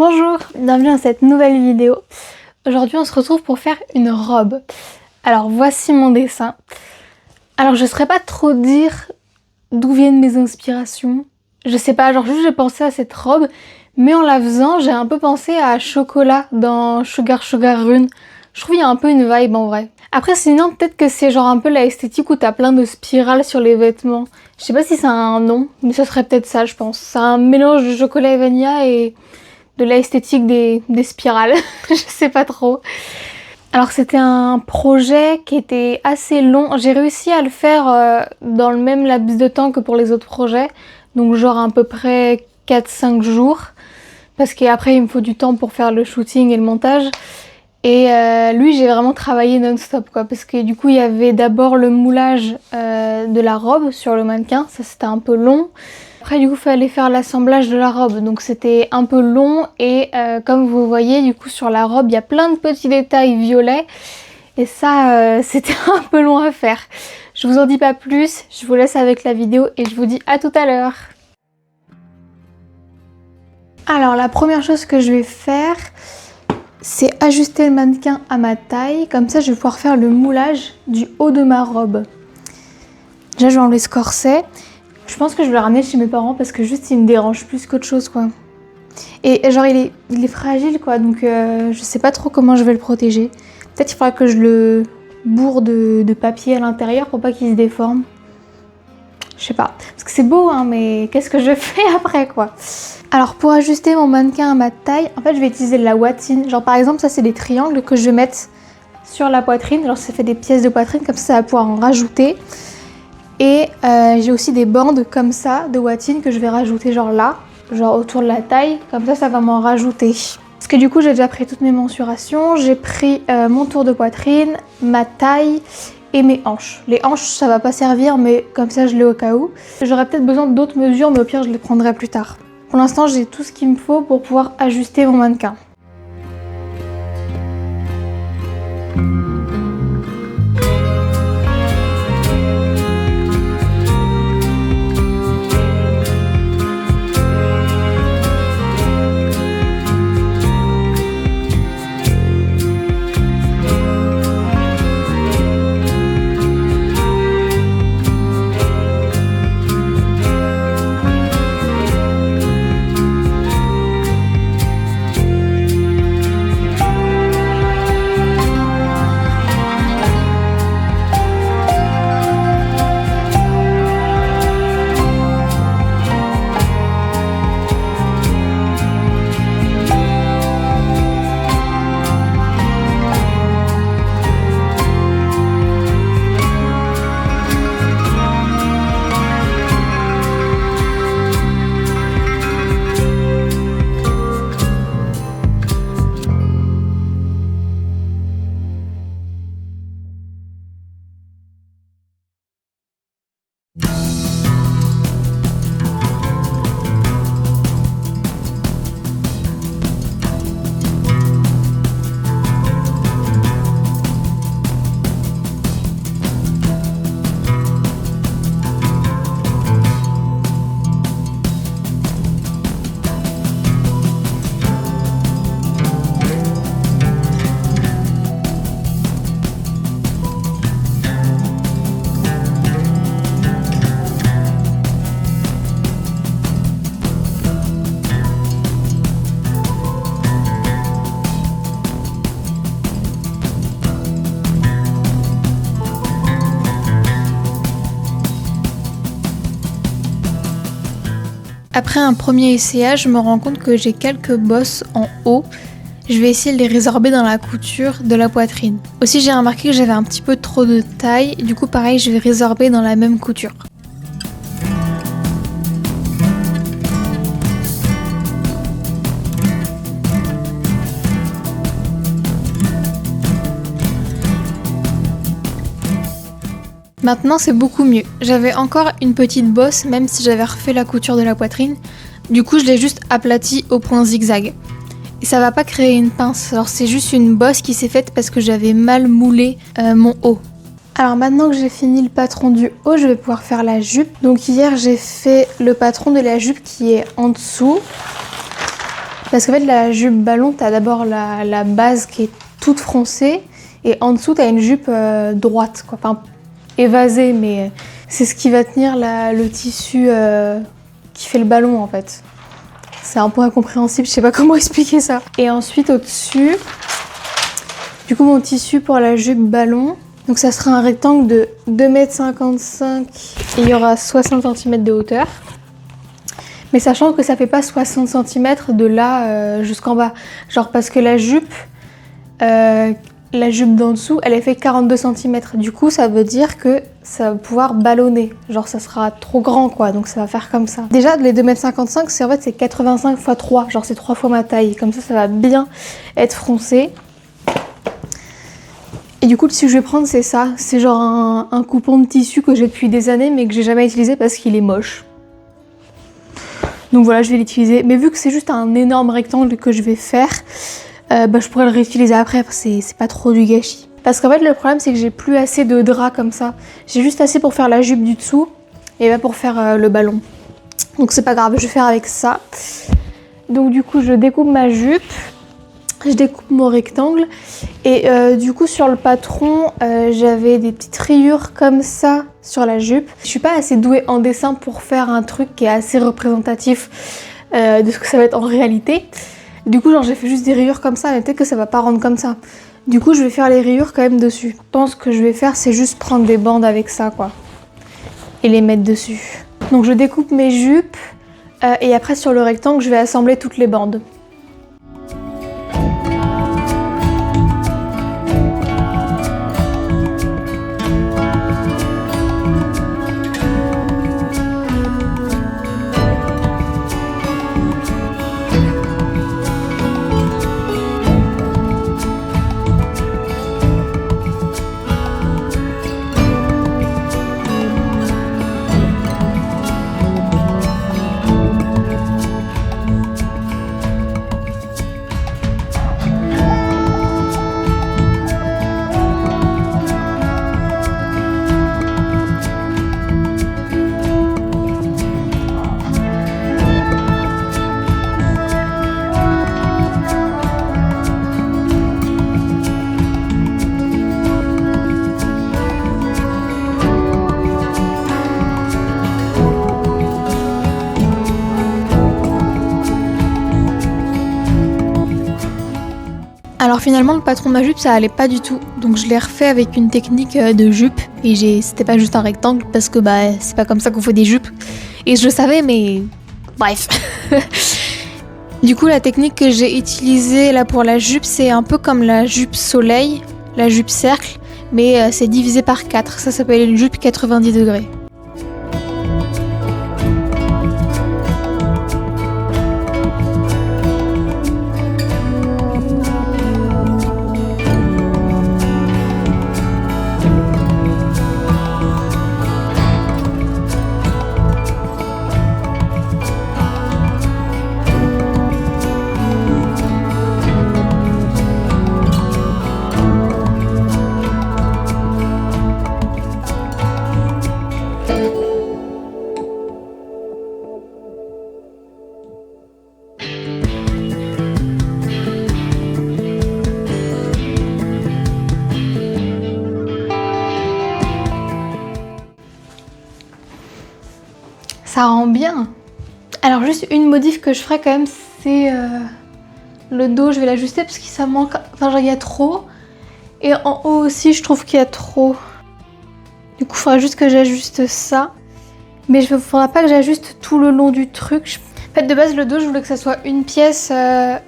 Bonjour, bienvenue dans cette nouvelle vidéo. Aujourd'hui on se retrouve pour faire une robe. Alors voici mon dessin. Alors je ne saurais pas trop dire d'où viennent mes inspirations. Je sais pas, genre juste j'ai pensé à cette robe, mais en la faisant j'ai un peu pensé à Chocolat dans Sugar Sugar Rune. Je trouve qu'il y a un peu une vibe en vrai. Après sinon peut-être que c'est genre un peu la esthétique où t'as plein de spirales sur les vêtements. Je sais pas si ça a un nom, mais ce serait peut-être ça je pense. C'est un mélange de chocolat et vanilla et de l'esthétique des spirales. Je sais pas trop. Alors c'était un projet qui était assez long. J'ai réussi à le faire dans le même laps de temps que pour les autres projets. Donc genre à peu près 4-5 jours. Parce qu'après il me faut du temps pour faire le shooting et le montage. Et lui j'ai vraiment travaillé non-stop quoi. Parce que du coup il y avait d'abord le moulage de la robe sur le mannequin. Ça c'était un peu long. Après du coup il fallait faire l'assemblage de la robe, donc c'était un peu long et comme vous voyez du coup sur la robe il y a plein de petits détails violets et ça c'était un peu long à faire. Je vous en dis pas plus, je vous laisse avec la vidéo et je vous dis à tout à l'heure. Alors la première chose que je vais faire c'est ajuster le mannequin à ma taille, comme ça je vais pouvoir faire le moulage du haut de ma robe. Déjà je vais enlever ce corset. Je pense que je vais le ramener chez mes parents parce que juste il me dérange plus qu'autre chose quoi. Et genre il est fragile quoi, donc je sais pas trop comment je vais le protéger. Peut-être qu'il faudra que je le bourre de papier à l'intérieur pour pas qu'il se déforme. Je sais pas, parce que c'est beau hein, mais qu'est-ce que je fais après quoi? Alors pour ajuster mon mannequin à ma taille, en fait je vais utiliser de la watine. Genre par exemple ça c'est des triangles que je vais mettre sur la poitrine. Genre ça fait des pièces de poitrine, comme ça va pouvoir en rajouter. Et j'ai aussi des bandes comme ça de watine que je vais rajouter genre là, genre autour de la taille, comme ça va m'en rajouter. Parce que du coup j'ai déjà pris toutes mes mensurations, j'ai pris mon tour de poitrine, ma taille et mes hanches. Les hanches ça va pas servir mais comme ça je l'ai au cas où. J'aurais peut-être besoin d'autres mesures mais au pire je les prendrai plus tard. Pour l'instant j'ai tout ce qu'il me faut pour pouvoir ajuster mon mannequin. Après un premier essayage, je me rends compte que j'ai quelques bosses en haut. Je vais essayer de les résorber dans la couture de la poitrine. Aussi j'ai remarqué que j'avais un petit peu trop de taille, du coup pareil je vais résorber dans la même couture. Maintenant c'est beaucoup mieux. J'avais encore une petite bosse même si j'avais refait la couture de la poitrine. Du coup je l'ai juste aplatie au point zigzag. Et ça va pas créer une pince, alors c'est juste une bosse qui s'est faite parce que j'avais mal moulé mon haut. Alors maintenant que j'ai fini le patron du haut, je vais pouvoir faire la jupe. Donc hier j'ai fait le patron de la jupe qui est en dessous. Parce qu'en fait, la jupe ballon, t'as d'abord la base qui est toute froncée et en dessous, t'as une jupe droite, quoi. Enfin, évasée, mais c'est ce qui va tenir le tissu qui fait le ballon, en fait. C'est un peu incompréhensible, je sais pas comment expliquer ça. Et ensuite, au-dessus, du coup, mon tissu pour la jupe ballon, donc ça sera un rectangle de 2,55 m et il y aura 60 cm de hauteur. Mais sachant que ça fait pas 60 cm de là jusqu'en bas. Genre parce que la jupe d'en dessous, elle est fait 42 cm. Du coup, ça veut dire que ça va pouvoir ballonner. Genre ça sera trop grand quoi, donc ça va faire comme ça. Déjà, les 2,55 m, c'est 85 x 3. Genre c'est 3 fois ma taille. Comme ça va bien être froncé. Et du coup, le tissu que je vais prendre, c'est ça. C'est genre un coupon de tissu que j'ai depuis des années, mais que j'ai jamais utilisé parce qu'il est moche. Donc voilà, je vais l'utiliser. Mais vu que c'est juste un énorme rectangle que je vais faire, je pourrais le réutiliser après, c'est pas trop du gâchis. Parce qu'en fait, le problème, c'est que j'ai plus assez de drap comme ça. J'ai juste assez pour faire la jupe du dessous et pas pour faire le ballon. Donc c'est pas grave, je vais faire avec ça. Donc du coup, je découpe ma jupe. Je découpe mon rectangle et du coup sur le patron j'avais des petites rayures comme ça sur la jupe. Je suis pas assez douée en dessin pour faire un truc qui est assez représentatif de ce que ça va être en réalité. Du coup genre j'ai fait juste des rayures comme ça, mais peut-être que ça va pas rendre comme ça. Du coup je vais faire les rayures quand même dessus. Je pense que je vais faire c'est juste prendre des bandes avec ça quoi et les mettre dessus. Donc je découpe mes jupes et après sur le rectangle je vais assembler toutes les bandes. Alors finalement le patron de ma jupe ça allait pas du tout, donc je l'ai refait avec une technique de jupe et c'était pas juste un rectangle parce que c'est pas comme ça qu'on fait des jupes et je le savais mais bref. Du coup la technique que j'ai utilisée là pour la jupe c'est un peu comme la jupe soleil, la jupe cercle, mais c'est divisé par 4, ça s'appelle une jupe 90 degrés. Ça rend bien. Alors juste une modif que je ferai quand même, c'est le dos, je vais l'ajuster parce que ça manque, enfin genre il y a trop. Et en haut aussi je trouve qu'il y a trop. Du coup il faudra juste que j'ajuste ça. Mais il ne faudra pas que j'ajuste tout le long du truc. En fait de base le dos je voulais que ça soit une pièce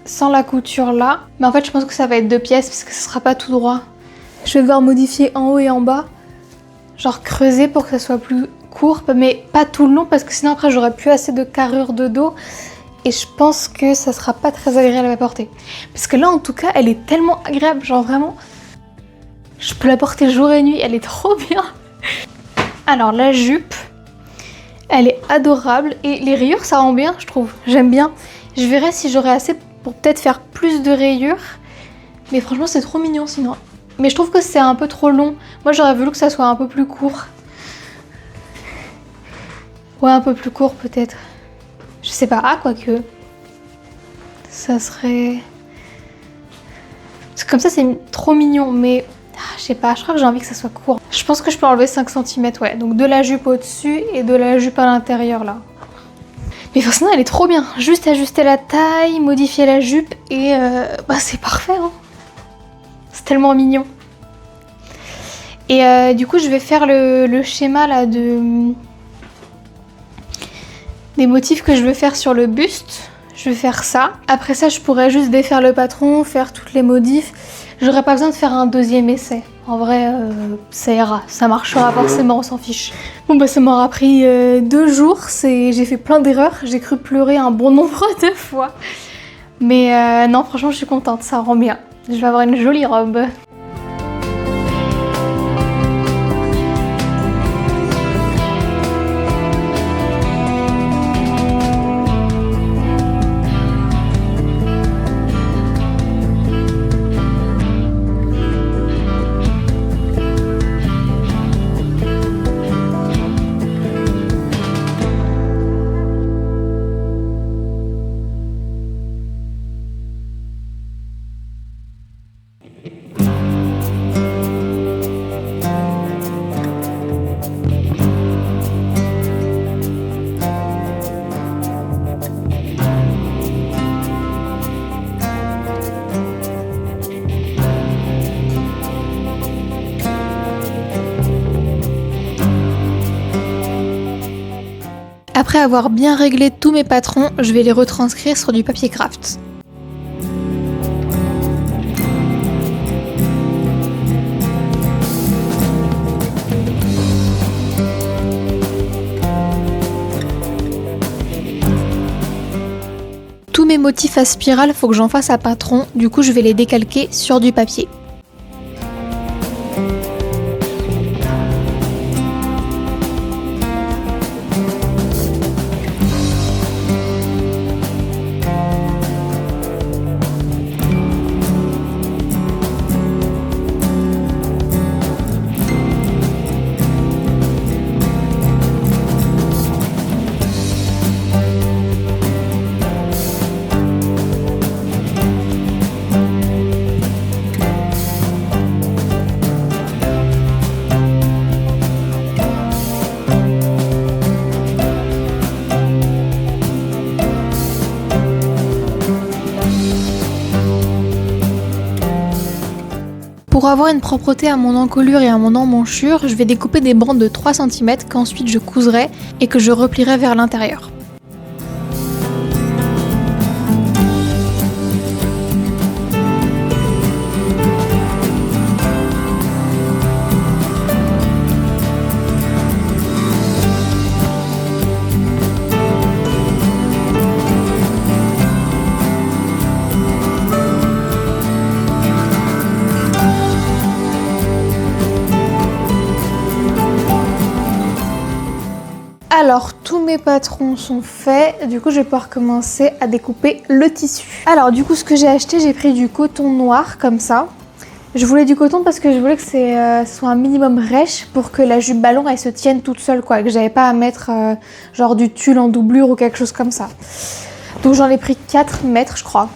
sans la couture là. Mais en fait je pense que ça va être 2 pièces parce que ce sera pas tout droit. Je vais devoir modifier en haut et en bas. Genre creuser pour que ça soit plus court, mais pas tout le long parce que sinon après j'aurai plus assez de carrure de dos et je pense que ça sera pas très agréable à porter. Parce que là en tout cas elle est tellement agréable, genre vraiment je peux la porter jour et nuit, elle est trop bien. Alors la jupe, elle est adorable et les rayures ça rend bien je trouve, j'aime bien. Je verrai si j'aurai assez pour peut-être faire plus de rayures, mais franchement c'est trop mignon sinon. Mais je trouve que c'est un peu trop long, moi j'aurais voulu que ça soit un peu plus court. Ouais, un peu plus court peut-être. Je sais pas, quoique. ça serait... Parce que comme ça c'est trop mignon, mais je sais pas, je crois que j'ai envie que ça soit court. Je pense que je peux enlever 5 cm, ouais. Donc de la jupe au-dessus et de la jupe à l'intérieur là. Mais forcément elle est trop bien. Juste ajuster la taille, modifier la jupe et c'est parfait hein. C'est tellement mignon. Et du coup je vais faire le schéma là des motifs que je veux faire sur le buste. Je vais faire ça. Après ça je pourrais juste défaire le patron, faire toutes les modifs. J'aurais pas besoin de faire un deuxième essai. En vrai, ça ira, ça marchera forcément, on s'en fiche. Bon bah ça m'aura pris 2 jours, j'ai fait plein d'erreurs, j'ai cru pleurer un bon nombre de fois. Mais non, franchement je suis contente, ça rend bien. Je vais avoir une jolie robe. Après avoir bien réglé tous mes patrons, je vais les retranscrire sur du papier craft. Tous mes motifs à spirale, faut que j'en fasse à patron, du coup je vais les décalquer sur du papier. Pour avoir une propreté à mon encolure et à mon emmanchure, je vais découper des bandes de 3 cm qu'ensuite je couserai et que je replierai vers l'intérieur. Alors tous mes patrons sont faits, du coup je vais pouvoir commencer à découper le tissu. Alors du coup ce que j'ai acheté, j'ai pris du coton noir comme ça. Je voulais du coton parce que je voulais que ce soit un minimum rêche pour que la jupe ballon elle se tienne toute seule quoi, que j'avais pas à mettre genre du tulle en doublure ou quelque chose comme ça. Donc j'en ai pris 4 mètres je crois,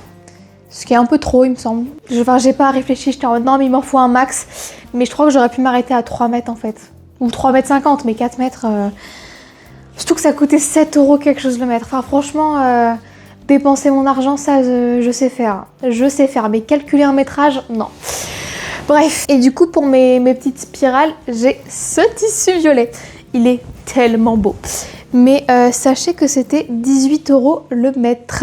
ce qui est un peu trop il me semble. Enfin j'ai pas réfléchi, j'étais en mode non mais il m'en faut un max, mais je crois que j'aurais pu m'arrêter à 3 mètres en fait. Ou 3 mètres 50 mais 4 mètres... Surtout que ça coûtait 7 € quelque chose le mètre. Enfin franchement, dépenser mon argent, ça je sais faire. Je sais faire, mais calculer un métrage, non. Bref, et du coup pour mes petites spirales, j'ai ce tissu violet. Il est tellement beau. Mais sachez que c'était 18 € le mètre.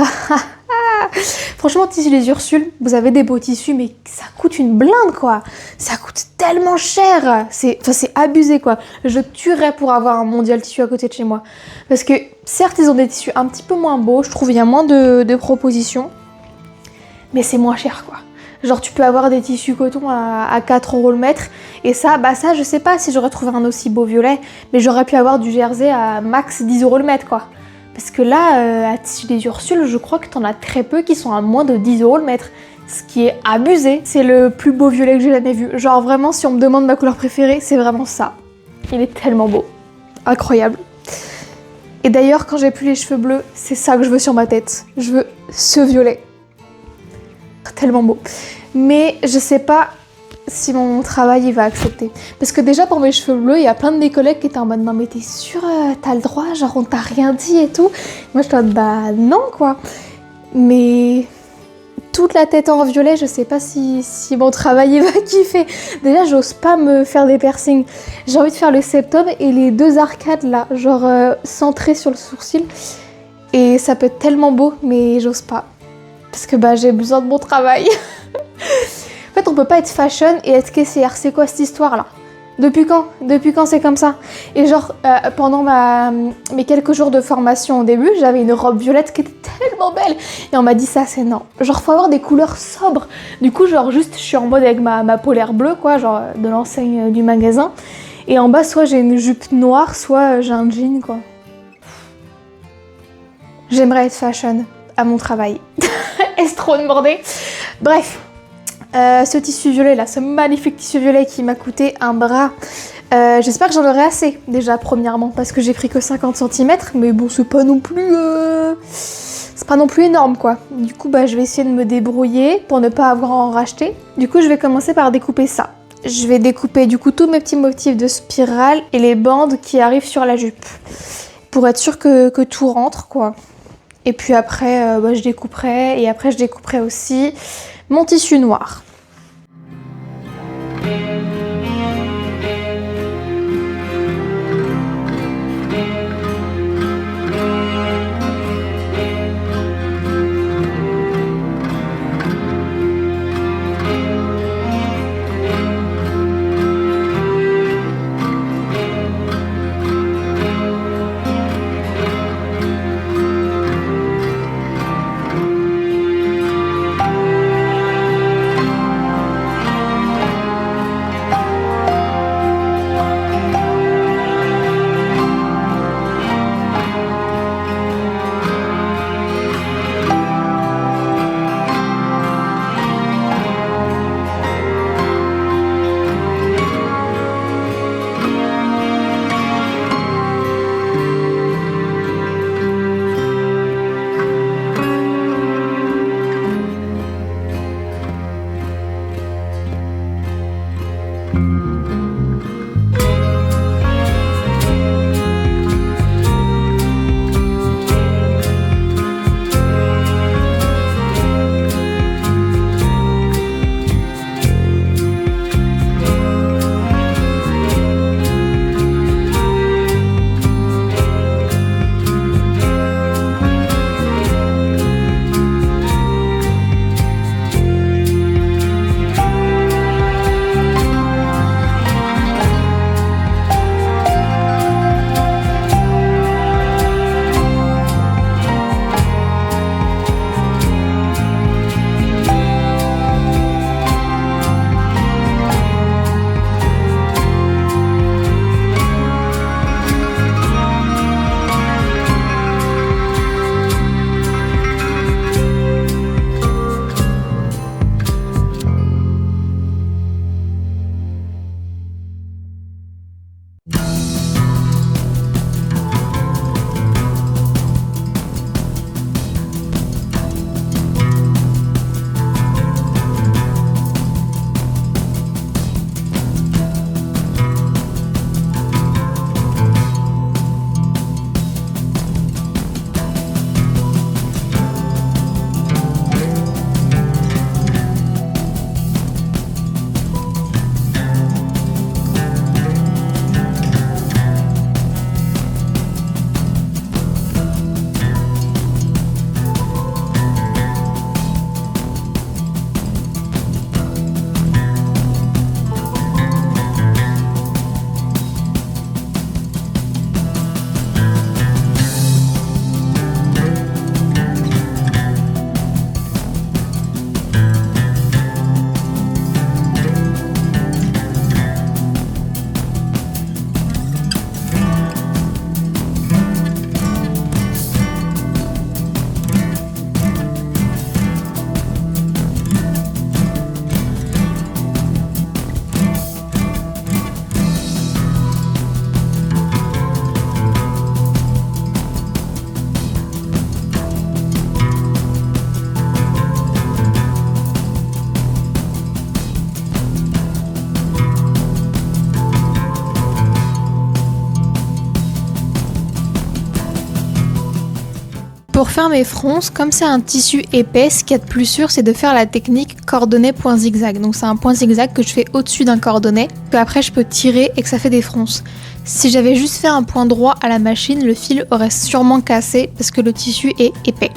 Franchement, tissu les Ursules, vous avez des beaux tissus, mais ça coûte une blinde quoi. Ça coûte tellement cher. C'est abusé quoi. Je tuerais pour avoir un Mondial tissu à côté de chez moi. Parce que certes, ils ont des tissus un petit peu moins beaux. Je trouve qu'il y a moins de propositions. Mais c'est moins cher quoi. Genre tu peux avoir des tissus coton à 4 € le mètre. Et ça, ça je sais pas si j'aurais trouvé un aussi beau violet. Mais j'aurais pu avoir du jersey à max 10 € le mètre quoi. Parce que là, à tissu des Ursules, je crois que t'en as très peu qui sont à moins de 10 € le mètre. Ce qui est abusé. C'est le plus beau violet que j'ai jamais vu. Genre vraiment, si on me demande ma couleur préférée, c'est vraiment ça. Il est tellement beau. Incroyable. Et d'ailleurs, quand j'ai plus les cheveux bleus, c'est ça que je veux sur ma tête. Je veux ce violet. être tellement beau. Mais je sais pas si mon travail il va accepter. Parce que déjà pour mes cheveux bleus, il y a plein de mes collègues qui étaient en mode non mais t'es sûre, t'as le droit, genre on t'a rien dit et tout. Moi je suis en mode bah non quoi. Mais toute la tête en violet, je sais pas si mon travail il va kiffer. Déjà j'ose pas me faire des piercings. J'ai envie de faire le septum et les deux arcades là, genre centrées sur le sourcil. Et ça peut être tellement beau, mais j'ose pas. Parce que bah j'ai besoin de mon travail. En fait, on peut pas être fashion et être caissière. C'est quoi cette histoire-là? Depuis quand? Depuis quand c'est comme ça? Et genre, pendant mes quelques jours de formation au début, j'avais une robe violette qui était tellement belle. Et on m'a dit ça, c'est non. Genre, faut avoir des couleurs sobres. Du coup, genre, juste, je suis en mode avec ma polaire bleue, quoi, genre, de l'enseigne du magasin. Et en bas, soit j'ai une jupe noire, soit j'ai un jean, quoi. J'aimerais être fashion à mon travail. Est-ce trop demandé? Bref. Ce tissu violet là, ce magnifique tissu violet qui m'a coûté un bras. J'espère que j'en aurai assez déjà premièrement parce que j'ai pris que 50 cm mais bon c'est pas non plus énorme quoi. Du coup bah je vais essayer de me débrouiller pour ne pas avoir à en racheter. Du coup je vais commencer par découper ça. Je vais découper du coup tous mes petits motifs de spirale et les bandes qui arrivent sur la jupe pour être sûr que tout rentre quoi. Et puis après je découperai et après je découperai aussi mon tissu noir. Pour faire mes fronces, comme c'est un tissu épais, ce qu'il y a de plus sûr, c'est de faire la technique cordonnet point zigzag. Donc c'est un point zigzag que je fais au-dessus d'un cordonnet, que après je peux tirer et que ça fait des fronces. Si j'avais juste fait un point droit à la machine, le fil aurait sûrement cassé parce que le tissu est épais.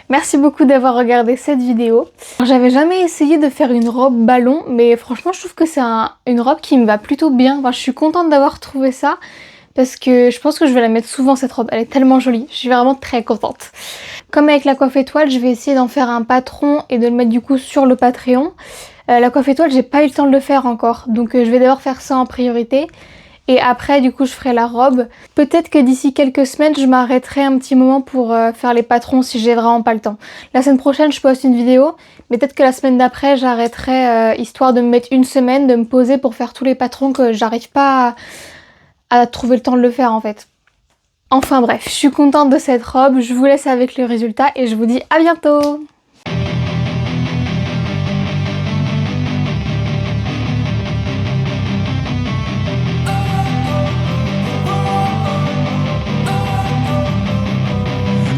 Merci beaucoup d'avoir regardé cette vidéo. J'avais jamais essayé de faire une robe ballon, mais franchement je trouve que c'est une robe qui me va plutôt bien. Enfin, je suis contente d'avoir trouvé ça parce que je pense que je vais la mettre souvent cette robe. Elle est tellement jolie, je suis vraiment très contente. Comme avec la coiffe étoile, je vais essayer d'en faire un patron et de le mettre du coup sur le Patreon. La coiffe étoile, j'ai pas eu le temps de le faire encore, donc je vais d'abord faire ça en priorité. Et après du coup je ferai la robe. Peut-être que d'ici quelques semaines je m'arrêterai un petit moment pour faire les patrons si j'ai vraiment pas le temps. La semaine prochaine je poste une vidéo, mais peut-être que la semaine d'après j'arrêterai histoire de me mettre une semaine, de me poser pour faire tous les patrons que j'arrive pas à trouver le temps de le faire en fait. Enfin bref, je suis contente de cette robe, je vous laisse avec le résultat et je vous dis à bientôt.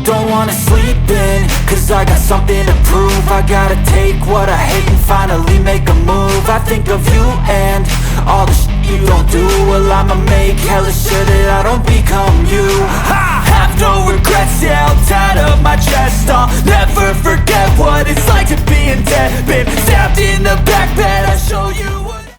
Don't wanna sleep in, cause I got something to prove. I gotta take what I hate and finally make a move. I think of you and all the shit you don't do. Well, I'ma make hella sure that I don't become you. I have no regrets, yeah, I'll tie up my chest. I'll never forget what it's like to be in debt. Been stabbed in the back bed, I'll show you.